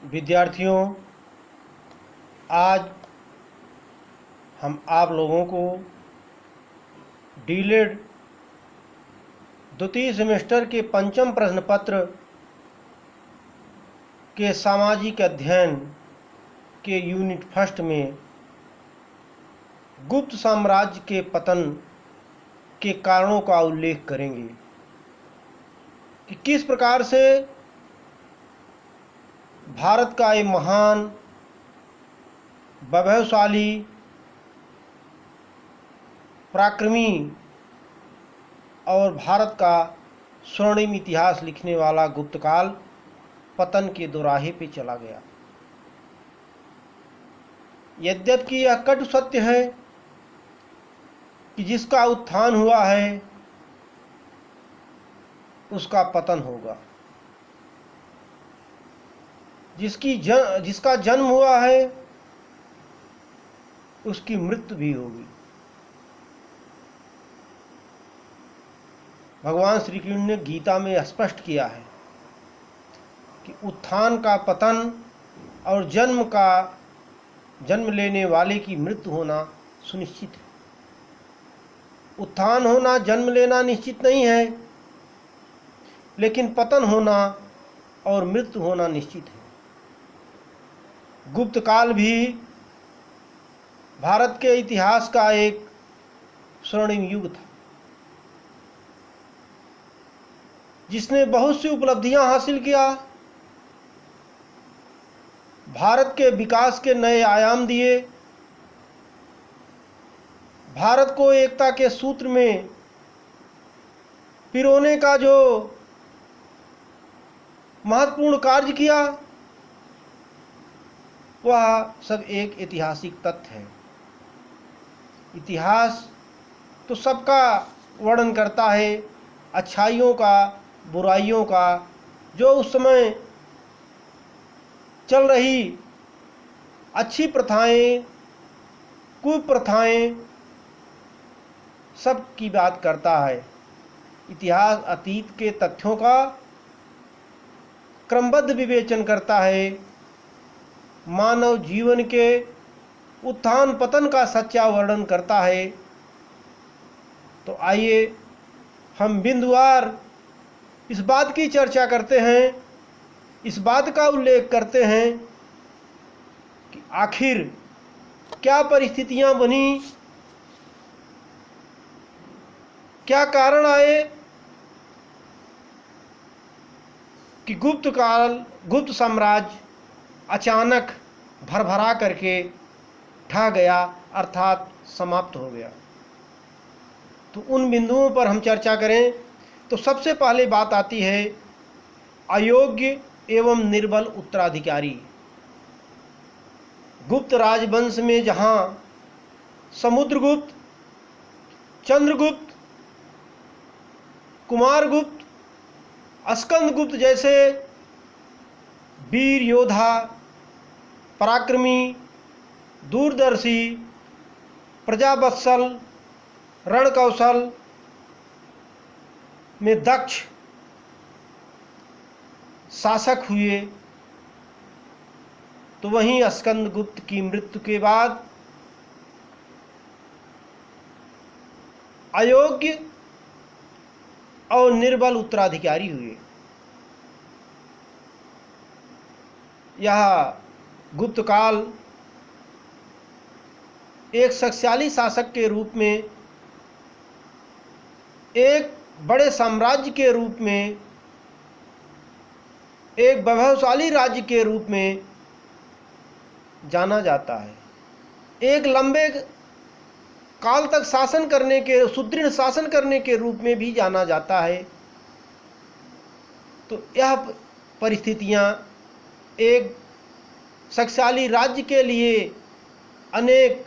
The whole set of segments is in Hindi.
विद्यार्थियों, आज हम आप लोगों को डीलेड द्वितीय सेमेस्टर के पंचम प्रश्न पत्र के सामाजिक अध्ययन के यूनिट फर्स्ट में गुप्त साम्राज्य के पतन के कारणों का उल्लेख करेंगे कि किस प्रकार से भारत का एक महान वैभवशाली पराक्रमी और भारत का स्वर्णिम इतिहास लिखने वाला गुप्तकाल पतन के दोराहे पे चला गया। यद्यपि यह कटु सत्य है कि जिसका उत्थान हुआ है उसका पतन होगा, जिसका जन्म हुआ है उसकी मृत्यु भी होगी। भगवान श्री कृष्ण ने गीता में स्पष्ट किया है कि उत्थान का पतन और जन्म लेने वाले की मृत्यु होना सुनिश्चित है। उत्थान होना, जन्म लेना निश्चित नहीं है, लेकिन पतन होना और मृत्यु होना निश्चित है। गुप्त काल भी भारत के इतिहास का एक स्वर्णिम युग था, जिसने बहुत सी उपलब्धियां हासिल किया, भारत के विकास के नए आयाम दिए, भारत को एकता के सूत्र में पिरोने का जो महत्वपूर्ण कार्य किया, वह सब एक ऐतिहासिक तथ्य है। इतिहास तो सबका वर्णन करता है, अच्छाइयों का, बुराइयों का, जो उस समय चल रही अच्छी प्रथाएं, कुप्रथाएं, सब की बात करता है। इतिहास अतीत के तथ्यों का क्रमबद्ध विवेचन करता है, मानव जीवन के उत्थान पतन का सच्चा वर्णन करता है। तो आइए हम बिंदुवार इस बात की चर्चा करते हैं, इस बात का उल्लेख करते हैं कि आखिर क्या परिस्थितियां बनी, क्या कारण आए कि गुप्त साम्राज्य अचानक भरभरा करके ढह गया, अर्थात समाप्त हो गया। तो उन बिंदुओं पर हम चर्चा करें तो सबसे पहले बात आती है अयोग्य एवं निर्बल उत्तराधिकारी। गुप्त राजवंश में जहां समुद्रगुप्त, चंद्रगुप्त, कुमारगुप्त, स्कंदगुप्त जैसे वीर योद्धा, पराक्रमी, दूरदर्शी, प्रजावत्सल, रणकौशल में दक्ष शासक हुए, तो वहीं स्कंदगुप्त की मृत्यु के बाद अयोग्य और निर्बल उत्तराधिकारी हुए। यह गुप्त काल एक शक्तिशाली शासक के रूप में, एक बड़े साम्राज्य के रूप में, एक वैभवशाली राज्य के रूप में जाना जाता है। एक लंबे काल तक शासन करने के, सुदृढ़ शासन करने के रूप में भी जाना जाता है। तो यह परिस्थितियां एक शक्तिशाली राज्य के लिए अनेक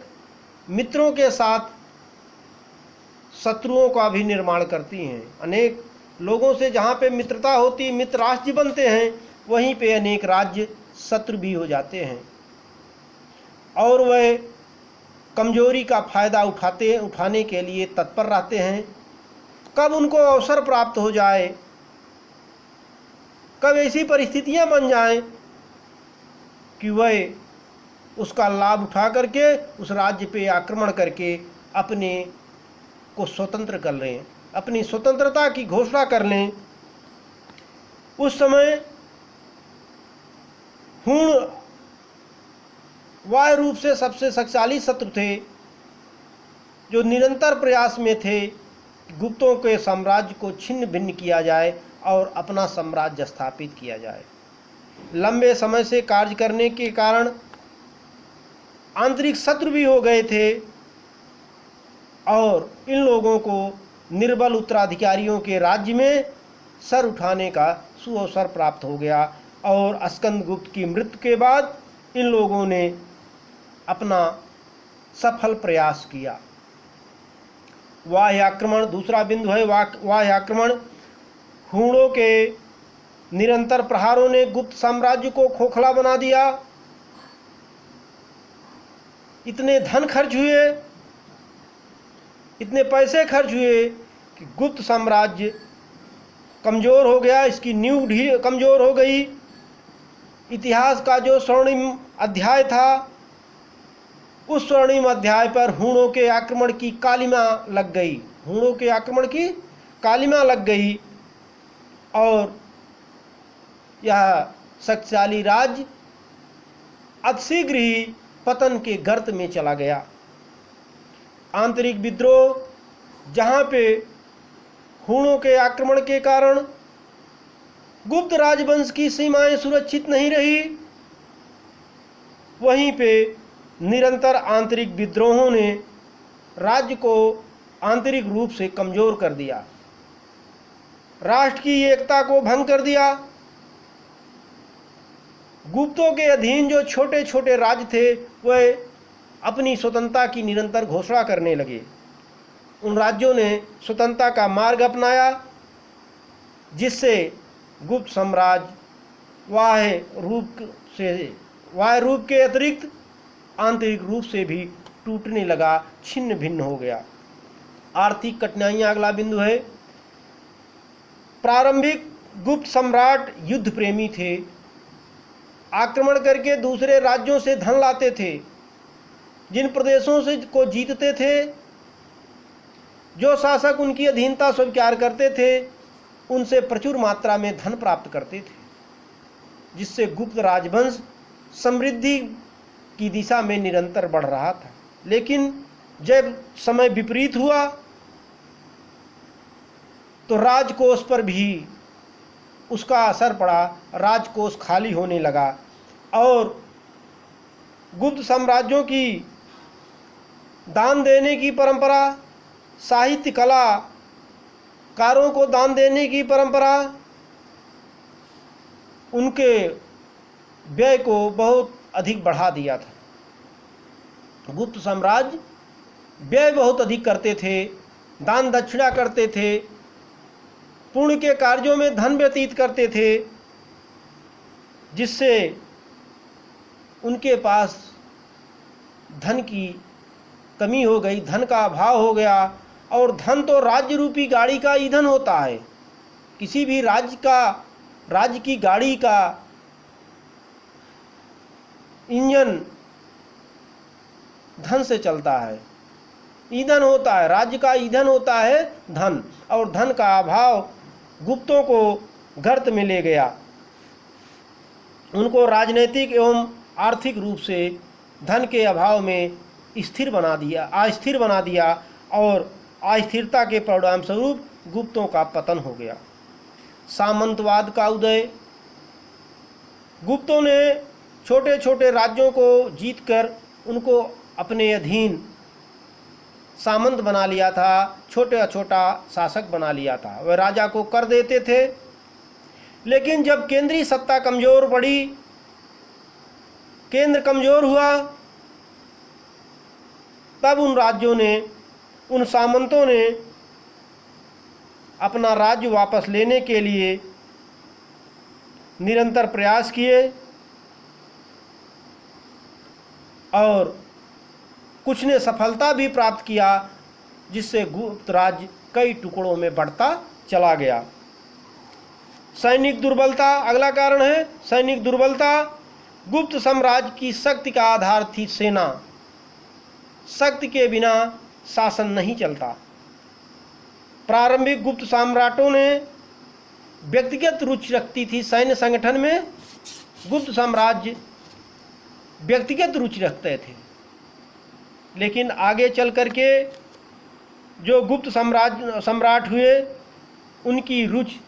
मित्रों के साथ शत्रुओं का भी निर्माण करती हैं। अनेक लोगों से जहाँ पे मित्रता होती, मित्र राष्ट्र बनते हैं, वहीं पे अनेक राज्य शत्रु भी हो जाते हैं और वह कमजोरी का फायदा उठाने के लिए तत्पर रहते हैं। कब उनको अवसर प्राप्त हो जाए, कब ऐसी परिस्थितियां बन जाएं कि वह उसका लाभ उठा करके उस राज्य पे आक्रमण करके अपने को स्वतंत्र कर लें, अपनी स्वतंत्रता की घोषणा कर लें। उस समय हूण बाह्य रूप से सबसे शक्तिशाली शत्रु थे, जो निरंतर प्रयास में थे कि गुप्तों के साम्राज्य को छिन्न भिन्न किया जाए और अपना साम्राज्य स्थापित किया जाए। लंबे समय से कार्य करने के कारण आंतरिक शत्रु भी हो गए थे और इन लोगों को निर्बल उत्तराधिकारियों के राज्य में सर उठाने का सुअवसर प्राप्त हो गया और स्कंदगुप्त की मृत्यु के बाद इन लोगों ने अपना सफल प्रयास किया। बाह्य आक्रमण, दूसरा बिंदु है बाह्य आक्रमण। हूणों के निरंतर प्रहारों ने गुप्त साम्राज्य को खोखला बना दिया। इतने धन खर्च हुए, इतने पैसे खर्च हुए कि गुप्त साम्राज्य कमज़ोर हो गया, इसकी नींव कमज़ोर हो गई। इतिहास का जो स्वर्णिम अध्याय था, उस स्वर्णिम अध्याय पर हूणों के आक्रमण की कालिमा लग गई, हूणों के आक्रमण की कालिमा लग गई और यह शक्तिशाली राज्य अतिशीघ्र ही पतन के गर्त में चला गया। आंतरिक विद्रोह, जहाँ पे हूणों के आक्रमण के कारण गुप्त राजवंश की सीमाएं सुरक्षित नहीं रही, वहीं पे निरंतर आंतरिक विद्रोहों ने राज्य को आंतरिक रूप से कमजोर कर दिया, राष्ट्र की एकता को भंग कर दिया। गुप्तों के अधीन जो छोटे छोटे राज्य थे वह अपनी स्वतंत्रता की निरंतर घोषणा करने लगे। उन राज्यों ने स्वतंत्रता का मार्ग अपनाया, जिससे गुप्त साम्राज्य बाह्य रूप के अतिरिक्त आंतरिक रूप से भी टूटने लगा, छिन्न भिन्न हो गया। आर्थिक कठिनाइयां अगला बिंदु है। प्रारंभिक गुप्त सम्राट युद्ध प्रेमी थे, आक्रमण करके दूसरे राज्यों से धन लाते थे। जिन प्रदेशों से को जीतते थे, जो शासक उनकी अधीनता स्वीकार करते थे, उनसे प्रचुर मात्रा में धन प्राप्त करते थे, जिससे गुप्त राजवंश समृद्धि की दिशा में निरंतर बढ़ रहा था। लेकिन जब समय विपरीत हुआ तो राजकोष पर भी उसका असर पड़ा, राजकोष खाली होने लगा और गुप्त साम्राज्यों की दान देने की परंपरा, साहित्य कलाकारों को दान देने की परंपरा, उनके व्यय को बहुत अधिक बढ़ा दिया था। गुप्त साम्राज्य व्यय बहुत अधिक करते थे, दान दक्षिणा करते थे, पुण्य के कार्यों में धन व्यतीत करते थे, जिससे उनके पास धन की कमी हो गई, धन का अभाव हो गया। और धन तो राज्य रूपी गाड़ी का ईंधन होता है। किसी भी राज्य की गाड़ी का इंजन धन से चलता है, ईंधन होता है, राज्य का ईंधन होता है धन। और धन का अभाव गुप्तों को गर्त में ले गया, उनको राजनीतिक एवं आर्थिक रूप से धन के अभाव में अस्थिर बना दिया और अस्थिरता के परिणाम स्वरूप गुप्तों का पतन हो गया। सामंतवाद का उदय। गुप्तों ने छोटे छोटे राज्यों को जीतकर उनको अपने अधीन सामंत बना लिया था, छोटा छोटा शासक बना लिया था। वह राजा को कर देते थे, लेकिन जब केंद्रीय सत्ता कमजोर पड़ी, केंद्र कमजोर हुआ, तब उन सामंतों ने अपना राज्य वापस लेने के लिए निरंतर प्रयास किए और कुछ ने सफलता भी प्राप्त किया, जिससे गुप्त राज्य कई टुकड़ों में बढ़ता चला गया। सैनिक दुर्बलता अगला कारण है। सैनिक दुर्बलता। गुप्त साम्राज्य की शक्ति का आधार थी सेना। शक्ति के बिना शासन नहीं चलता। प्रारंभिक गुप्त सम्राटों ने व्यक्तिगत रुचि रखती थी सैन्य संगठन में। गुप्त साम्राज्य व्यक्तिगत रुचि रखते थे, लेकिन आगे चल करके जो गुप्त सम्राट हुए उनकी रुचि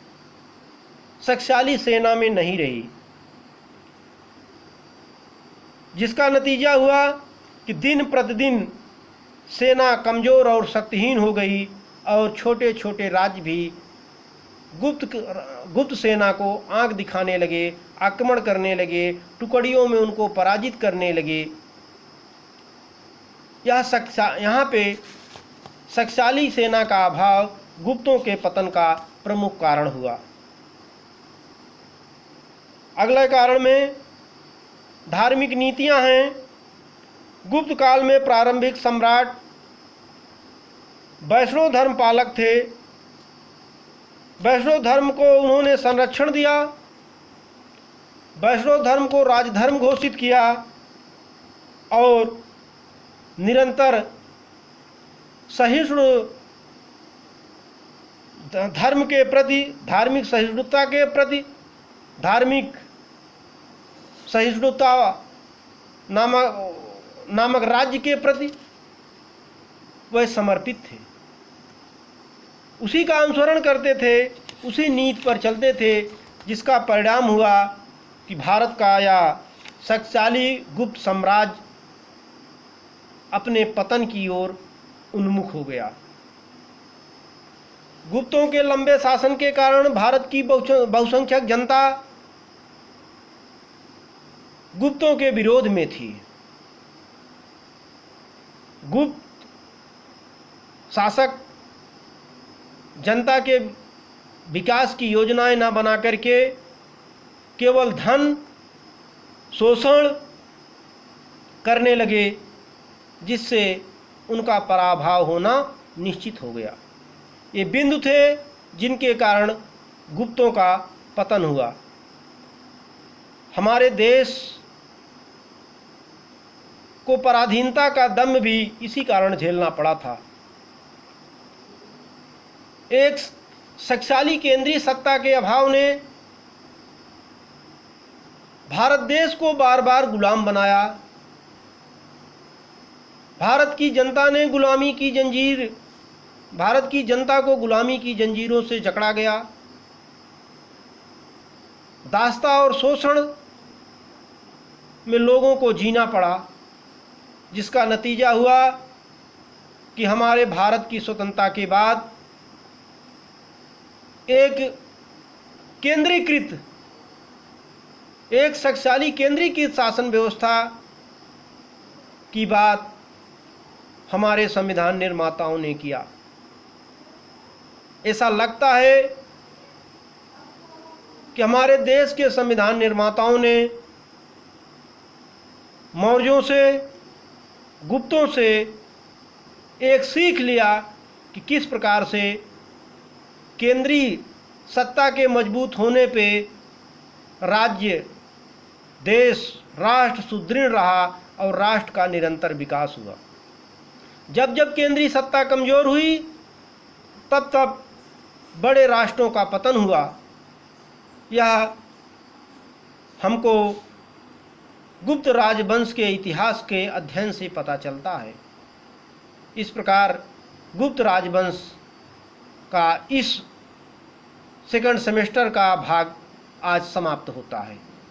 शक्तिशाली सेना में नहीं रही, जिसका नतीजा हुआ कि दिन प्रतिदिन सेना कमज़ोर और शक्तिहीन हो गई और छोटे छोटे राज्य भी गुप्त सेना को आंख दिखाने लगे, आक्रमण करने लगे, टुकड़ियों में उनको पराजित करने लगे। यहाँ पे शक्तिशाली सेना का अभाव गुप्तों के पतन का प्रमुख कारण हुआ। अगले कारण में धार्मिक नीतियां हैं। गुप्त काल में प्रारंभिक सम्राट वैष्णव धर्म पालक थे। वैष्णव धर्म को उन्होंने संरक्षण दिया, वैष्णव धर्म को राजधर्म घोषित किया और निरंतर सहिष्णु धर्म के प्रति, धार्मिक सहिष्णुता के प्रति, धार्मिक सहिष्णुता नामक राज्य के प्रति वह समर्पित थे। उसी का अनुसरण करते थे, उसी नीति पर चलते थे, जिसका परिणाम हुआ कि भारत का या शक्तिशाली गुप्त साम्राज्य अपने पतन की ओर उन्मुख हो गया। गुप्तों के लंबे शासन के कारण भारत की बहुसंख्यक जनता गुप्तों के विरोध में थी। गुप्त शासक जनता के विकास की योजनाएं न बना करके केवल धन शोषण करने लगे, जिससे उनका पराभव होना निश्चित हो गया। ये बिंदु थे जिनके कारण गुप्तों का पतन हुआ। हमारे देश को पराधीनता का दंभ भी इसी कारण झेलना पड़ा था। एक शक्तिशाली केंद्रीय सत्ता के अभाव ने भारत देश को बार बार गुलाम बनाया। भारत की जनता ने गुलामी की जंजीर, भारत की जनता को गुलामी की जंजीरों से जकड़ा गया। दासता और शोषण में लोगों को जीना पड़ा, जिसका नतीजा हुआ कि हमारे भारत की स्वतंत्रता के बाद एक केंद्रीकृत, एक शक्तिशाली केंद्रीकृत शासन व्यवस्था की बात हमारे संविधान निर्माताओं ने किया। ऐसा लगता है कि हमारे देश के संविधान निर्माताओं ने मौर्यों से, गुप्तों से एक सीख लिया कि किस प्रकार से केंद्रीय सत्ता के मजबूत होने पे राज्य, देश, राष्ट्र सुदृढ़ रहा और राष्ट्र का निरंतर विकास हुआ। जब जब केंद्रीय सत्ता कमज़ोर हुई, तब तब बड़े राष्ट्रों का पतन हुआ। यह हमको गुप्त राजवंश के इतिहास के अध्ययन से पता चलता है। इस प्रकार गुप्त राजवंश का इस सेकंड सेमेस्टर का भाग आज समाप्त होता है।